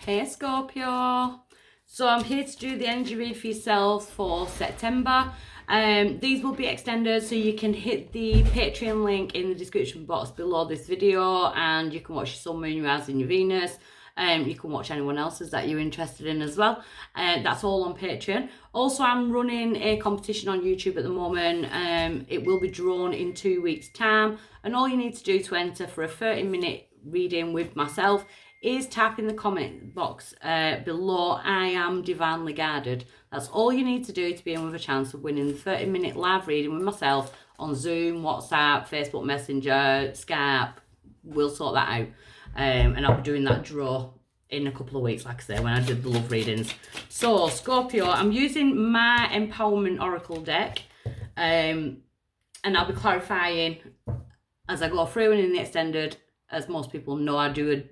Hey Scorpio. So I'm here to do the energy read for yourself for September. These will be extended, so you can hit the Patreon link in the description box below this video and you can watch your Sun, Moon, your Rising, and your Venus. You can watch anyone else's that you're interested in as well. That's all on Patreon. Also, I'm running a competition on YouTube at the moment. It will be drawn in 2 weeks' time. And all you need to do to enter for a 30-minute reading with myself is tap in the comment box below I am divinely guided. That's all you need to do to be in with a chance of winning the 30-minute live reading with myself on Zoom, WhatsApp, Facebook Messenger, Skype. We'll sort that out. And I'll be doing that draw in a couple of weeks, like I say, when I did the love readings. So, Scorpio, I'm using my Empowerment Oracle deck. And I'll be clarifying as I go through, and in the extended, as most people know, I do a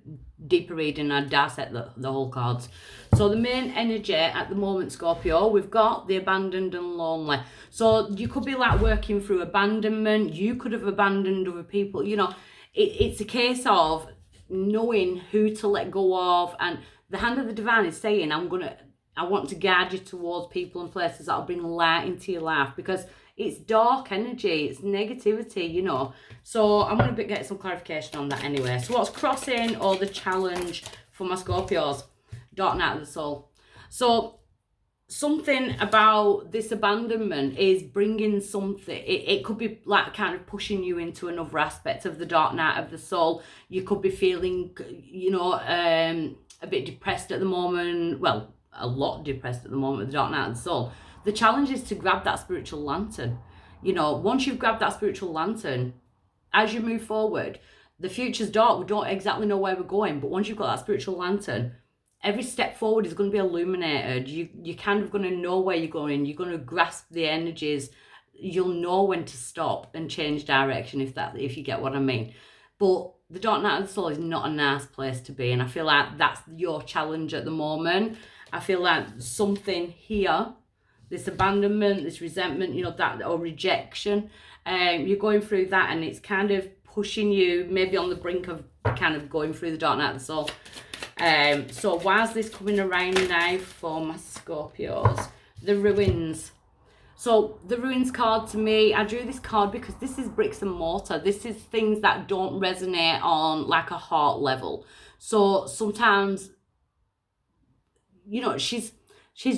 deeper reading and I dissect the whole cards. So the main energy at the moment, Scorpio, we've got the abandoned and lonely. So you could be like working through abandonment. You could have abandoned other people. You know, it's a case of knowing who to let go of. And the hand of the divine is saying, I want to guide you towards people and places that'll bring light into your life, because it's dark energy, it's negativity, you know. So I'm going to get some clarification on that anyway. So what's crossing or the challenge for my Scorpios? Dark night of the soul. So something about this abandonment is bringing something. It could be like kind of pushing you into another aspect of the dark night of the soul. You could be feeling, you know, a bit depressed at the moment. Well, a lot depressed at the moment with the dark night of the soul. The challenge is to grab that spiritual lantern. You know, once you've grabbed that spiritual lantern, as you move forward, the future's dark. We don't exactly know where we're going, but once you've got that spiritual lantern, every step forward is going to be illuminated. You're kind of going to know where you're going. You're going to grasp the energies. You'll know when to stop and change direction, if you get what I mean. But the dark night of the soul is not a nice place to be, and I feel like that's your challenge at the moment. I feel like something here, this abandonment, this resentment, you know, that, or rejection, you're going through that, and it's kind of pushing you maybe on the brink of kind of going through the dark night of the soul. So why is this coming around now for my Scorpios? The ruins. So the ruins card, to me, I drew this card because this is bricks and mortar. This is things that don't resonate on like a heart level. So sometimes, you know, she's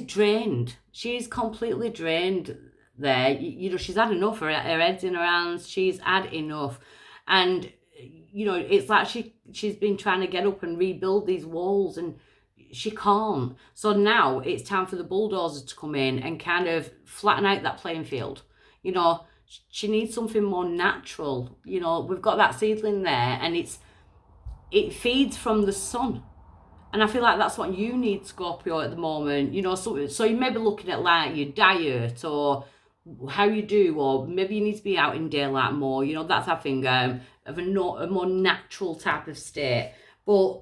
drained. She's completely drained there. You know, she's had enough. Her head's in her hands. She's had enough. And, you know, it's like she's been trying to get up and rebuild these walls, and she can't. So now it's time for the bulldozer to come in and kind of flatten out that playing field. You know, she needs something more natural. You know, we've got that seedling there, and it feeds from the sun. And I feel like that's what you need, Scorpio, at the moment. You know, so you may be looking at like your diet or how you do, or maybe you need to be out in daylight more. You know, that's, I think, of a more natural type of state. But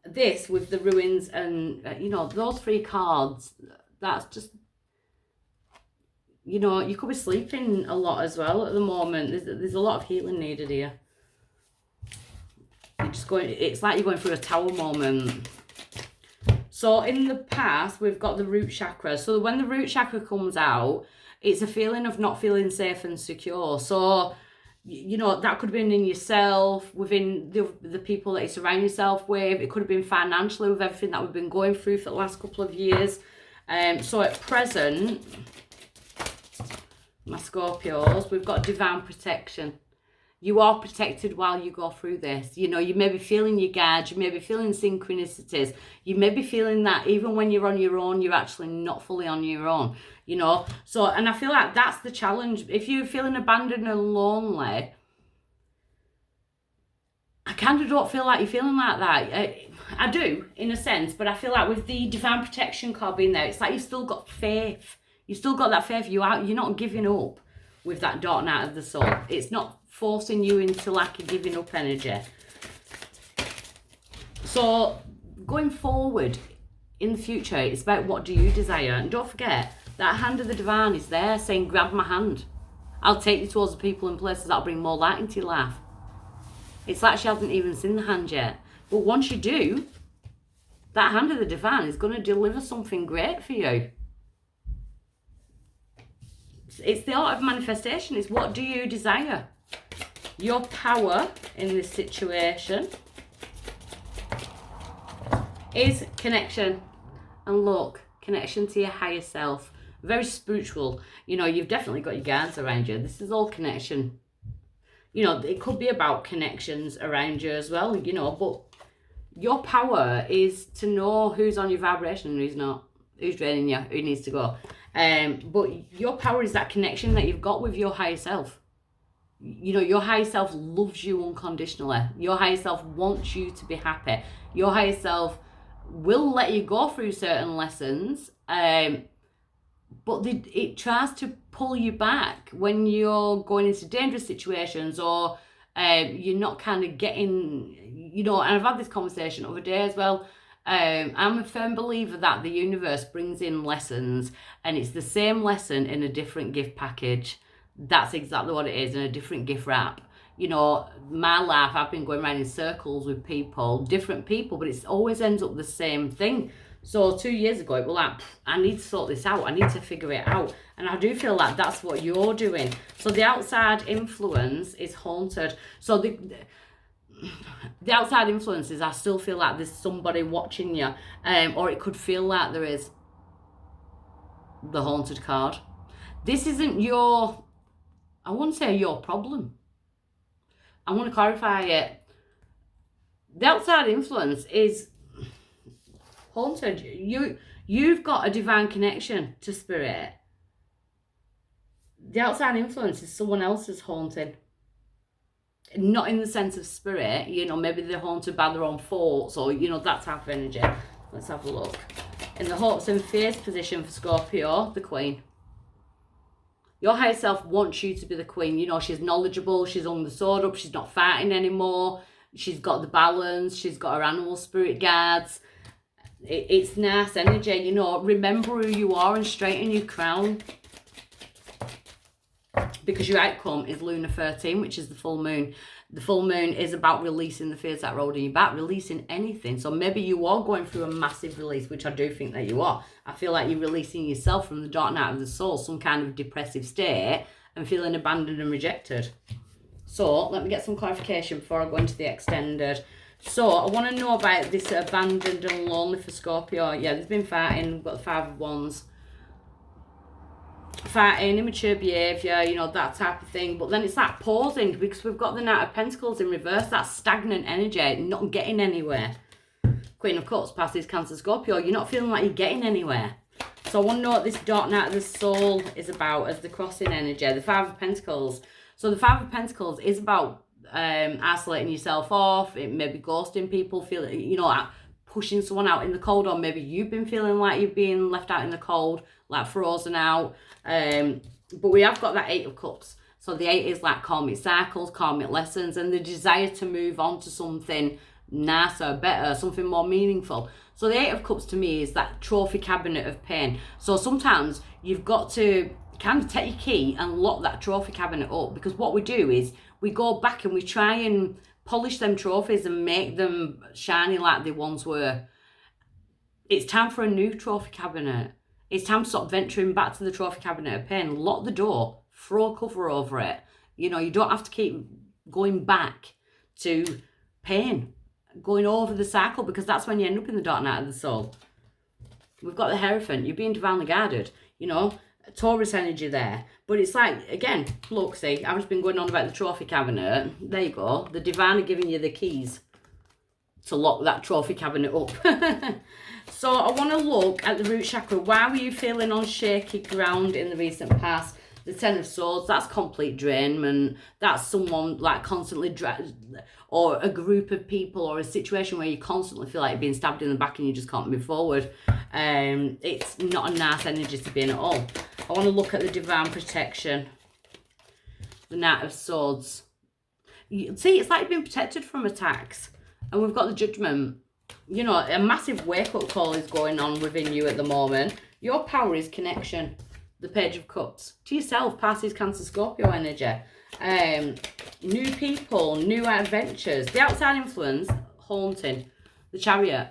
this with the ruins and, you know, those three cards, that's just, you know, you could be sleeping a lot as well at the moment. There's a lot of healing needed here. You're just going, it's like you're going through a tower moment. So in the past, we've got the root chakra. So when the root chakra comes out, it's a feeling of not feeling safe and secure. So, you know, that could have been in yourself, within the people that you surround yourself with. It could have been financially, with everything that we've been going through for the last couple of years. So at present, my Scorpios, we've got divine protection. You are protected while you go through this. You know, you may be feeling your guides, you may be feeling synchronicities, you may be feeling that even when you're on your own, you're actually not fully on your own, you know. So, and I feel like that's the challenge. If you're feeling abandoned and lonely, I kind of don't feel like you're feeling like that. I do, in a sense, but I feel like with the divine protection card being there, it's like you've still got faith. You've still got that faith. You're not giving up with that dark night of the soul. It's not forcing you into like a giving up energy. So going forward in the future, it's about what do you desire. And don't forget, that hand of the divine is there saying, grab my hand. I'll take you towards the people and places that'll bring more light into your life. It's like she hasn't even seen the hand yet. But once you do, That hand of the divine is going to deliver something great for you. It's the art of manifestation. It's what do you desire? Your power in this situation is connection. And look, connection to your higher self. Very spiritual. You know, you've definitely got your guards around you. This is all connection. You know, it could be about connections around you as well, you know, but your power is to know who's on your vibration and who's not, who's draining you, who needs to go. But your power is that connection that you've got with your higher self. You know, your higher self loves you unconditionally. Your higher self wants you to be happy. Your higher self will let you go through certain lessons, but it tries to pull you back when you're going into dangerous situations, or you're not kind of getting, you know, and I've had this conversation the other day as well. I'm a firm believer that the universe brings in lessons, and it's the same lesson in a different gift package. That's exactly what it is, in a different gift wrap. You know, my life, I've been going around in circles with people, different people, but it always ends up the same thing. So 2 years ago, it was like, I need to sort this out. I need to figure it out. And I do feel like that's what you're doing. So the outside influence is haunted. So the outside influences, I still feel like there's somebody watching you. Or it could feel like there is. The haunted card. This isn't your, I wouldn't say your problem. I want to clarify it. The outside influence is haunted. You've got a divine connection to spirit. The outside influence is someone else's haunting. Not in the sense of spirit, you know, maybe they're haunted by their own thoughts, or, you know, that type of energy. Let's have a look. In the hopes and fears position for Scorpio, the Queen. Your higher self wants you to be the queen. You know, she's knowledgeable, she's hung the sword up, she's not fighting anymore, she's got the balance, she's got her animal spirit guards. It's nice energy, you know. Remember who you are and straighten your crown. Because your outcome is Lunar 13, which is the full moon. The full moon is about releasing the fears that are holding you back, releasing anything. So maybe you are going through a massive release, which I do think that you are. I feel like you're releasing yourself from the dark night of the soul, some kind of depressive state, and feeling abandoned and rejected. So let me get some clarification before I go into the extended. So I want to know about this abandoned and lonely for Scorpio. Yeah, there's been fighting. We've got the 5 of Wands. Fighting, immature behaviour, you know, that type of thing. But then it's like pausing, because we've got the Knight of Pentacles in reverse. That's stagnant energy, not getting anywhere. Queen of Cups passes Cancer, Scorpio. You're not feeling like you're getting anywhere. So I want to know what this dark night of the soul is about as the crossing energy. The 5 of Pentacles. So the 5 of Pentacles is about isolating yourself off. It may be ghosting people, feeling, you know, pushing someone out in the cold, or maybe you've been feeling like you've been left out in the cold, like frozen out. But we have got that 8 of Cups. So the 8 is like karmic cycles, karmic lessons, and the desire to move on to something nicer, better, something more meaningful. So the 8 of Cups to me is that trophy cabinet of pain. So sometimes you've got to kind of take your key and lock that trophy cabinet up, because what we do is we go back and we try and polish them trophies and make them shiny like they once were. It's time for a new trophy cabinet. It's time to stop venturing back to the trophy cabinet of pain. Lock the door, throw a cover over it. You know, you don't have to keep going back to pain, going over the cycle, because that's when you end up in the dark night of the soul. We've got the Hierophant. You're being divinely guided, you know, Taurus energy there. But it's like, again, look, see, I've just been going on about the trophy cabinet. There you go. The divine are giving you the keys to lock that trophy cabinet up. So I want to look at the root chakra. Why were you feeling on shaky ground in the recent past? The 10 of Swords, that's complete drainment. That's someone like constantly, or a group of people, or a situation where you constantly feel like you're being stabbed in the back and you just can't move forward. It's not a nice energy to be in at all. I want to look at the divine protection. The Knight of Swords. See, it's like you've been protected from attacks. And we've got the Judgment. You know, a massive wake-up call is going on within you at the moment. Your power is connection. The Page of Cups. To yourself, passes Cancer, Scorpio energy. New people, new adventures. The outside influence, haunting. The Chariot.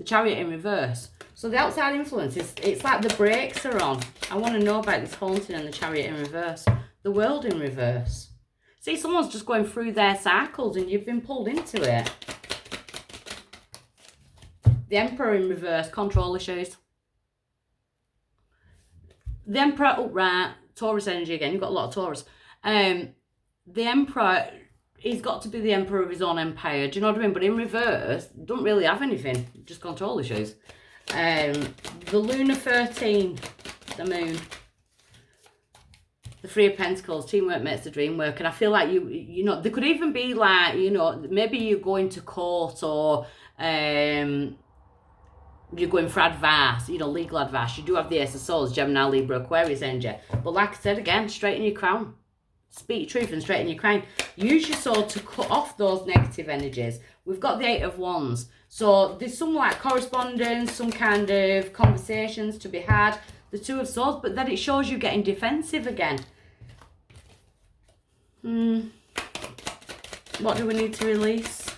The Chariot in reverse. So the outside influence is, it's like the brakes are on. I want to know about this haunting and the Chariot in reverse. The World in reverse. See, someone's just going through their cycles and you've been pulled into it. The Emperor in reverse, control issues. The Emperor upright, Taurus energy again, you've got a lot of Taurus. The Emperor, he's got to be the Emperor of his own empire, do you know what I mean? But in reverse, don't really have anything, just control issues. The Lunar 13, the Moon. The Three of Pentacles, teamwork makes the dream work. And I feel like you know, there could even be like, you know, maybe you're going to court or you're going for advice, you know, legal advice. You do have the Ace of Swords, Gemini, Libra, Aquarius energy. But like I said again, straighten your crown. Speak truth and straighten your crown. Use your sword to cut off those negative energies. We've got the Eight of Wands. So there's some like correspondence, some kind of conversations to be had. The Two of Swords, but then it shows you getting defensive again. What do we need to release?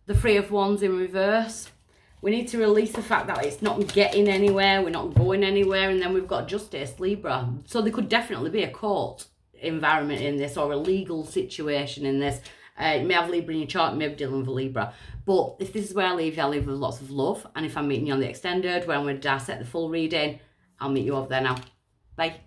The Three of Wands in reverse. We need to release the fact that it's not getting anywhere, we're not going anywhere, and then we've got Justice, Libra. So there could definitely be a court environment in this or a legal situation in this. You may have Libra in your chart, you may be dealing with a Libra. But if this is where I leave you, I leave with lots of love. And if I'm meeting you on the extended, where I'm going to dissect the full reading, I'll meet you over there now. Bye.